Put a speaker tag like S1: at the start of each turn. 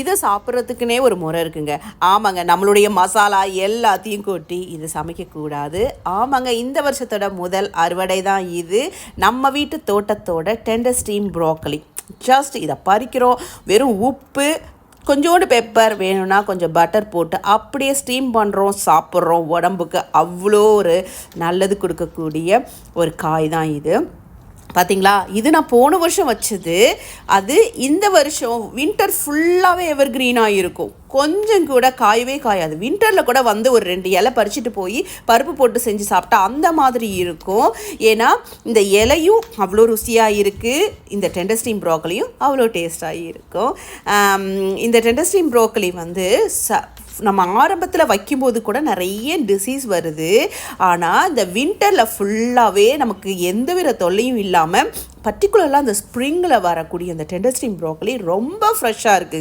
S1: இதை சாப்பிட்றதுக்குனே ஒரு முறை இருக்குங்க. ஆமாங்க, நம்மளுடைய மசாலா எல்லாத்தையும் கொட்டி இது சமைக்கக்கூடாது. ஆமாங்க, இந்த வருஷத்தோட முதல் அறுவடை தான் இது. நம்ம வீட்டு தோட்டத்தோட டெண்டர் ஸ்டீம் ப்ரோக்கலி. ஜஸ்ட் இதை பறிக்கிறோம், வெறும் உப்பு, கொஞ்சோண்டு பெப்பர், வேணும்னா கொஞ்சம் பட்டர் போட்டு அப்படியே ஸ்டீம் பண்ணுறோம், சாப்பிட்றோம். உடம்புக்கு அவ்வளோ ஒரு நல்லது கொடுக்கக்கூடிய ஒரு காய் தான் இது. பார்த்தீங்களா, இது நான் போன வருஷம் வச்சது. அது இந்த வருஷம் வின்டர் ஃபுல்லாகவே எவர் க்ரீனாக இருக்கும். கொஞ்சம் கூட காயவே காயாது. வின்டரில் கூட வந்து ஒரு 2 இலை பறிச்சுட்டு போய் பருப்பு போட்டு செஞ்சு சாப்பிட்டா அந்த மாதிரி இருக்கும். ஏன்னா இந்த இலையும் அவ்வளோ ருசியாக இருக்குது, இந்த டெண்டர் ஸ்டீம் ப்ரோக்கலியும் அவ்வளோ டேஸ்டாகி இருக்கும். இந்த டெண்டர் ஸ்டீம் ப்ரோக்கலி வந்து நம்ம ஆரம்பத்தில் வைக்கும்போது கூட நிறைய டிசீஸ் வருது. ஆனால் இந்த வின்டரில் ஃபுல்லாகவே நமக்கு எந்தவித தொல்லையும் இல்லாமல், பர்டிகுலராக அந்த ஸ்ப்ரிங்கில் வரக்கூடிய அந்த டெண்டர் ஸ்டீம் ப்ரோக்கலி ரொம்ப ஃப்ரெஷ்ஷாக இருக்குது.